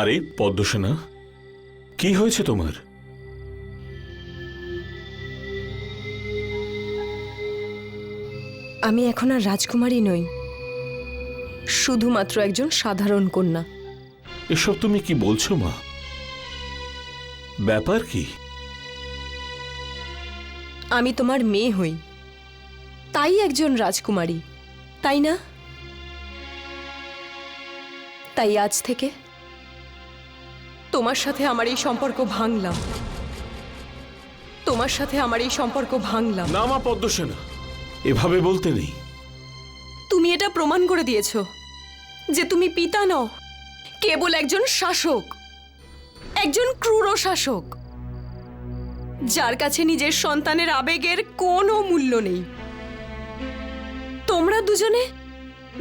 আরে পদ্মসেনা, কি হয়েছে তোমার? আমি এখন আর রাজকুমারী নই, শুধুমাত্র একজন সাধারণ কন্যা। এসব তুমি কি বলছো মা? ব্যাপার কি? আমি তোমার মেয়ে হই, তাই একজন রাজকুমারী, তাই না? তাই আজ থেকে তোমার সাথে আমার এই সম্পর্ক ভাঙলাম। তোমার সাথে আমার এই সম্পর্ক ভাঙলাম। না মা পদ্মসেনা, এভাবে বলতে নেই। তুমি এটা প্রমাণ করে দিয়েছো যে তুমি পিতা নও, কেবল একজন শাসক, একজন ক্রূর শাসক, যার কাছে নিজের সন্তানের আবেগের কোনো মূল্য নেই। তোমরা দুজনে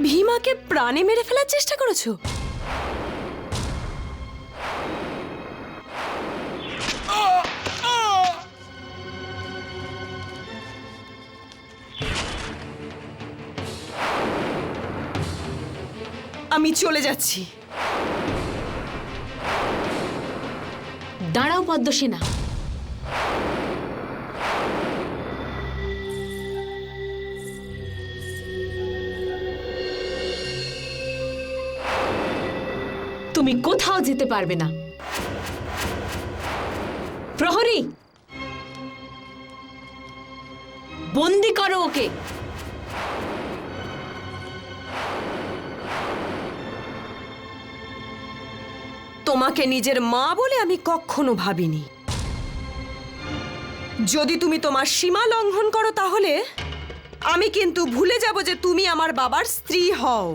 ভীমাকে প্রাণে মেরে ফেলার চেষ্টা করেছো। আমি চলে যাচ্ছি। দাঁড়াও পদ্মসেনা, তুমি কোথাও যেতে পারবে না। প্রহরী, বন্দি করো ওকে। তোমাকে নিজের মা বলে আমি কখনো ভাবিনি। যদি তুমি তোমার সীমা লঙ্ঘন করো তাহলে আমি কিন্তু ভুলে যাব যে তুমি আমার বাবার স্ত্রী হও।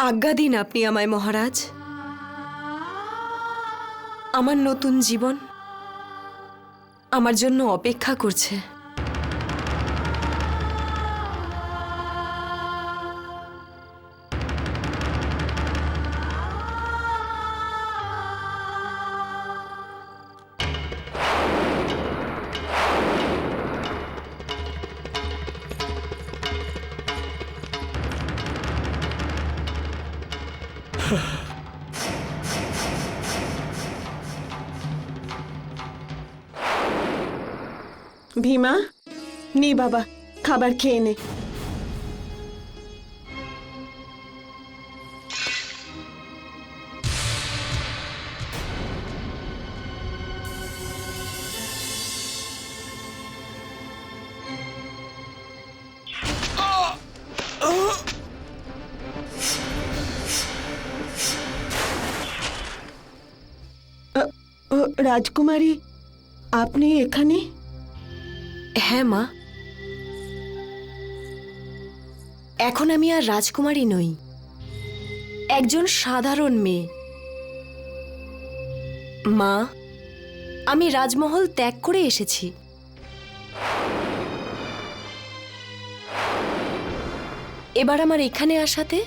আজ্ঞা দিন আপনি আমায় মহারাজ। আমার নতুন জীবন আমার জন্য অপেক্ষা করছে। ভীমা, নে বাবা, খাবার খেয়ে নে। রাজকুমারী, আপনি এখানে? হ্যাঁ মা, এখন আমি আর রাজকুমারী নই, একজন সাধারণ মেয়ে। মা, আমি রাজমহল ত্যাগ করে এসেছি। এবার আমার এখানে আসাতে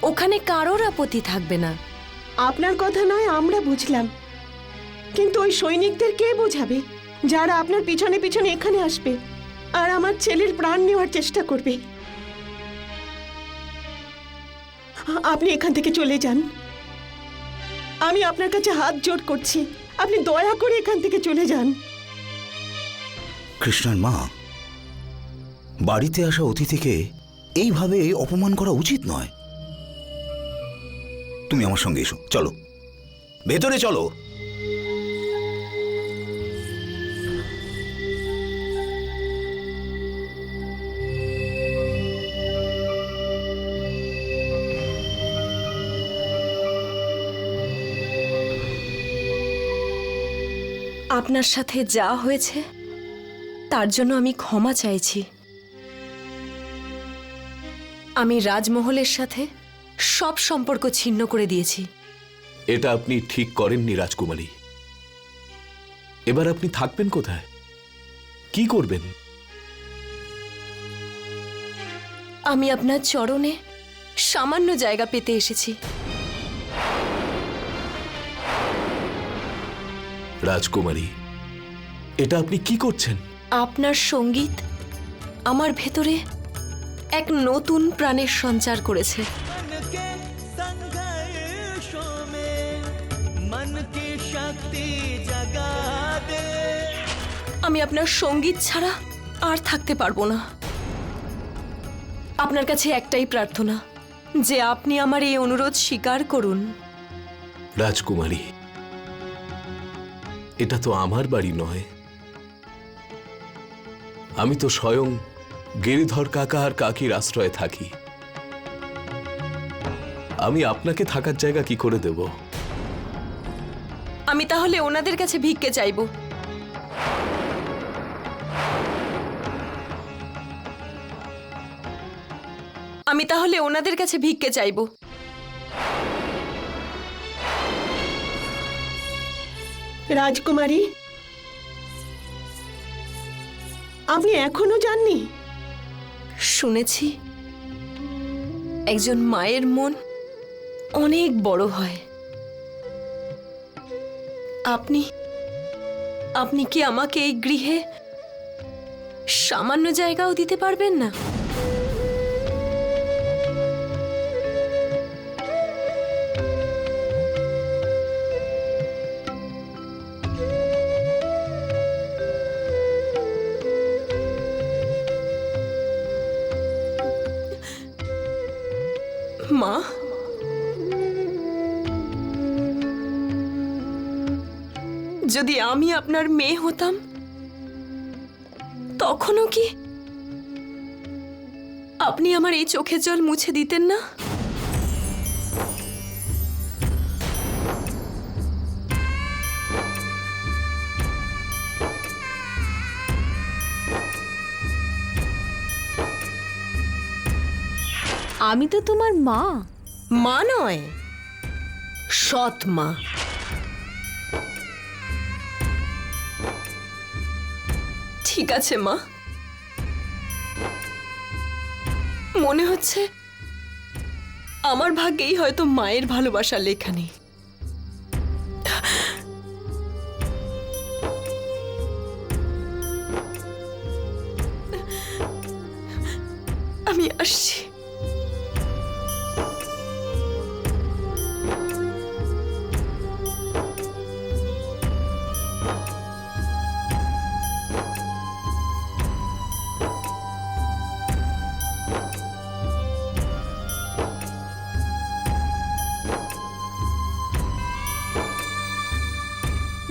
ওখানে কারোর আপত্তি থাকবে না। আপনার কথা নয় আমরা বুঝলাম, কিন্তু ওই সৈনিকদের কে বোঝাবে যারা আপনার পিছনে পিছনে এখানে আসবে আর আমার ছেলের প্রাণ নেওয়ার চেষ্টা করবে? আপনি এখান থেকে চলে যান। আমি আপনার কাছে হাত জোড় করছি, আপনি দয়া করে এখান থেকে চলে যান। কৃষ্ণার মা, বাড়িতে আসা অতিথিকে এইভাবে অপমান করা উচিত নয়। তুমি আমার সঙ্গে এসো, চলো ভেতরে চলো। আপনার সাথে যা হয়েছে তার জন্য আমি ক্ষমা চাইছি। আমি রাজমহলের সাথে সব সম্পর্ক ছিন্ন করে দিয়েছি। এটা আপনি ঠিক করেননি রাজকুমারী। এবার আপনি থাকবেন কোথায়, কি করবেন? আমি আপনার চরণে সামান্য জায়গা পেতে এসেছি। রাজকুমারী, এটা আপনি কি করছেন? আপনার সঙ্গীত আমার ভেতরে এক নতুন প্রাণের সঞ্চার করেছে। मन के संघर्षों में मन की शक्ति जगा दे। আমি আপনার সঙ্গীত ছাড়া আর থাকতে পারবো না। আপনার কাছে একটাই প্রার্থনা যে আপনি আমার এই অনুরোধ স্বীকার করুন। রাজকুমারী, এটা তো আমার বাড়ি নয়। আমি তো স্বয়ং গিরিধর কাকা আর কাকির আশ্রয়ে থাকি। আমি আপনাকে থাকার জায়গা কি করে দেব? আমি তাহলে ওনাদের কাছে ভিক্ষে চাইব। আমি তাহলে ওনাদের কাছে ভিক্ষে চাইব। রাজকুমারী, আপনি এখনো যাননি? শুনেছি একজন মায়ের মন অনেক বড় হয়। আপনি আপনি কি আমাকে এই গৃহে সামান্য জায়গাও দিতে পারবেন না? মা, যদি আমি আপনার মেয়ে হতাম তখনও কি আপনি আমার এই চোখের জল মুছে দিতেন না? আমি তো তোমার মা। মা নয়, সৎ মা। ঠিক আছে মা, মনে হচ্ছে আমার ভাগ্যেই হয়তো মায়ের ভালোবাসা লেখা নেই। আমি আসছি।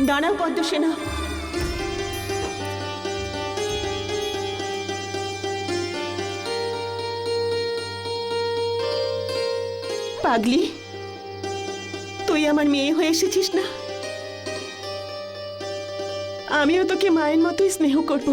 দাঁড়াও পদ্মসেনা, পাগলি, তুই আমার মেয়ে হয়ে এসেছিস না? আমিও তোকে মায়ের মতোই স্নেহ করব।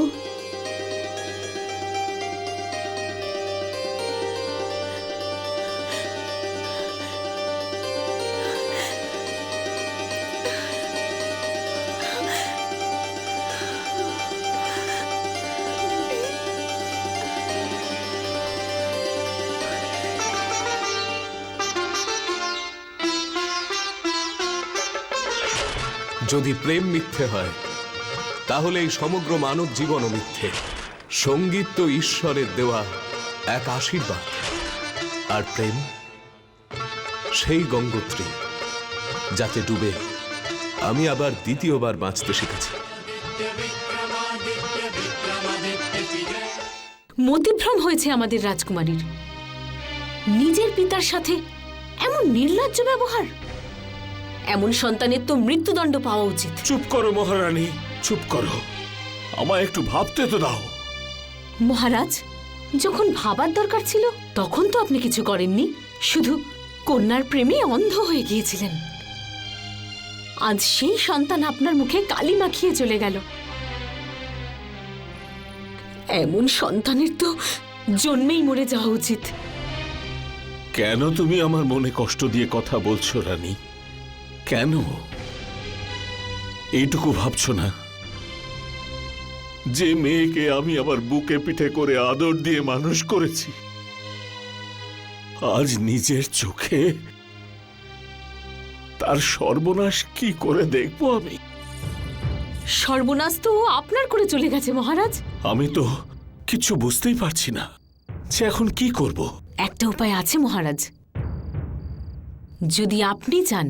যদি প্রেম মিথ্যে হয় তাহলে এই সমগ্র মানব জীবনও মিথ্যে। সঙ্গীত তো ঈশ্বরের দেওয়া এক আশীর্বাদ, আর প্রেম সেই গঙ্গোত্রী যাতে ডুবে আমি আবার দ্বিতীয়বার বাঁচতে শিখেছি। মতিভ্রম হয়েছে আমাদের রাজকুমারীর। নিজের পিতার সাথে এমন নির্লজ্জ ব্যবহার। এমন সন্তানের তো মৃত্যুদণ্ড পাওয়া উচিত। চুপ করো মহারানী, চুপ করো। আমায় একটু ভাবতে তো দাও। মহারাজ, যখন ভাবার দরকার ছিল তখন তো আপনি কিছু করেননি, শুধু কন্যার প্রেমে অন্ধ হয়ে গিয়েছিলেন। আজ সেই সন্তান আপনার মুখে কালি মাখিয়ে চলে গেল। এমন সন্তানের তো জন্মেই মরে যাওয়া উচিত। কেন তুমি আমার মনে কষ্ট দিয়ে কথা বলছো রানী? কেন এইটুকু ভাবছো না যে মেয়েকে আমি আমার বুকে পিঠে করে আদর দিয়ে মানুষ করেছি, আজ নিজের চোখে তার সর্বনাশ কি করে দেখবো আমি? সর্বনাশ তো আপনার করে চলে গেছে মহারাজ। আমি তো কিছু বুঝতেই পারছি না যে এখন কি করব। একটা উপায় আছে মহারাজ, যদি আপনি চান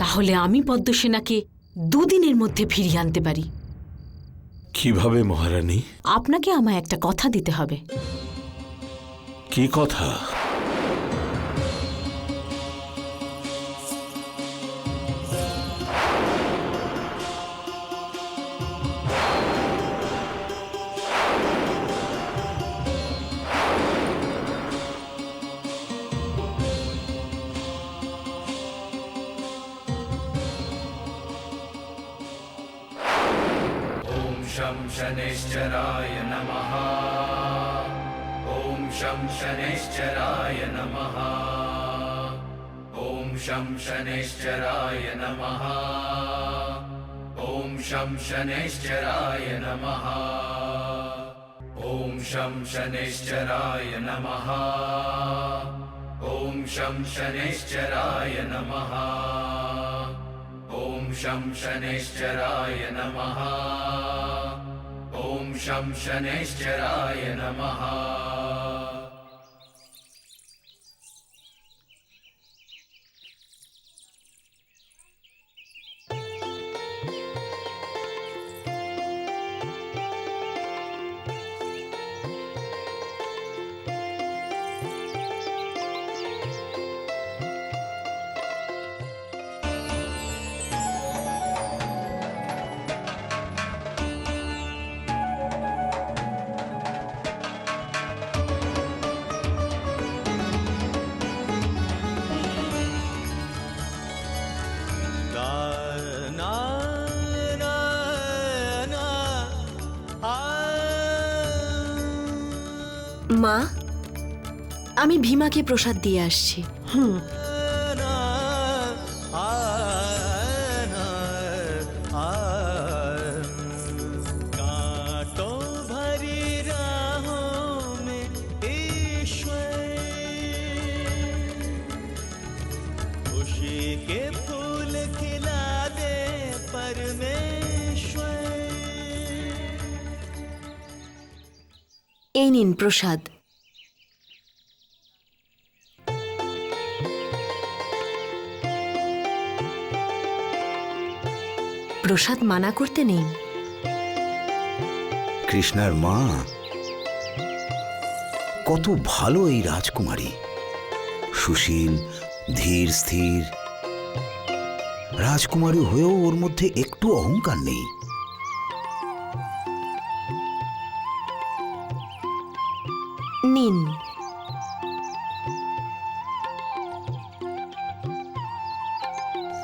তাহলে আমি পদ্মসেনাকে 2 দিনের মধ্যে ফিরিয়ে আনতে পারি। কিভাবে মহারানী? আপনাকে আমায় একটা কথা দিতে হবে। কি কথা? शं शनैश्चराय नमः। ॐ शं शनैश्चराय नमः। ॐ शं शनैश्चराय नमः। ॐ शं शनैश्चराय नमः। ॐ शं शनैश्चराय नमः। ॐ शं शनैश्चराय नमः। ॐ शं शनैश्चराय नमः। ॐ शं शनैश्चराय नमः। মা, আমি ভীমাকে প্রসাদ দিয়ে আসছি। कांटों भरी राहों में ईश्वर खुशी के फूल खिला दे परमेश्वर। এই নিন প্রসাদ। প্রসাদ মানা করতে নেই। কৃষ্ণার মা কত ভালো এই রাজকুমারী, সুশীল, ধীর স্থির রাজকুমারী হয়েও ওর মধ্যে একটু অহংকার নেই। নিন।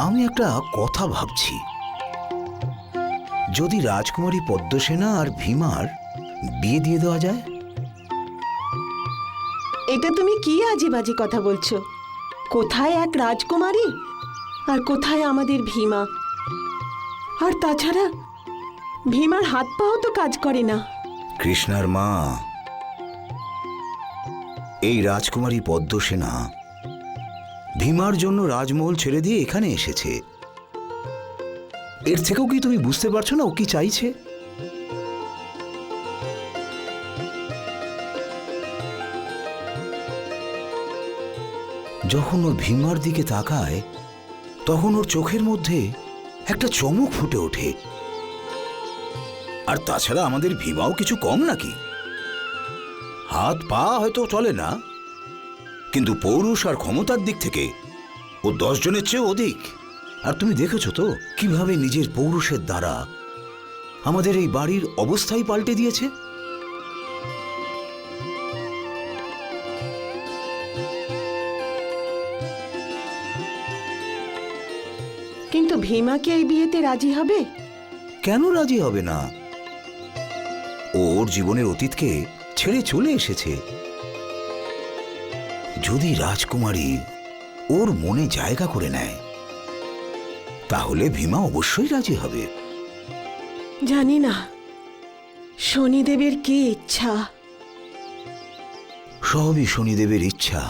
আমি একটা কথা ভাবছি, যদি রাজকুমারী পদ্মসেনা আর ভীমার বিয়ে দিয়ে দেওয়া যায়। এটা তুমি কি আজে বাজে কথা বলছো? কোথায় এক রাজকুমারী আর কোথায় আমাদের ভীমা? আর তাছাড়া ভীমার হাত পাও তো কাজ করে না। কৃষ্ণার মা, এই রাজকুমারী পদ্মসেনা ভীমার জন্য রাজমহল ছেড়ে দিয়ে এখানে এসেছে। এর থেকেও কি তুমি বুঝতে পারছো না ও কি চাইছে? যখন ও ভীমার দিকে তাকায় তখন ওর চোখের মধ্যে একটা চমক ফুটে ওঠে। আর তাছাড়া আমাদের ভীমাও কিছু কম নাকি? হাত পা হয়তো চলে না, কিন্তু পৌরুষ আর ক্ষমতার দিক থেকে ও 10 জনের চেয়ে অধিক। আর তুমি দেখেছো তো কিভাবে নিজের পৌরুষের দ্বারা আমাদের এই বাড়ির অবস্থাই পাল্টে দিয়েছে। কিন্তু ভীমা কি এই বিয়েতে রাজি হবে? কেন রাজি হবে না? ওর জীবনের অতীতকে ছেড়ে চলে এসেছে। যদি রাজকুমারী ওর মনে জায়গা করে নেয় তাহলে ভীমা অবশ্যই রাজি হবে। জানি না শনিদেবের কি ইচ্ছা। সবই শনিদেবের ইচ্ছা।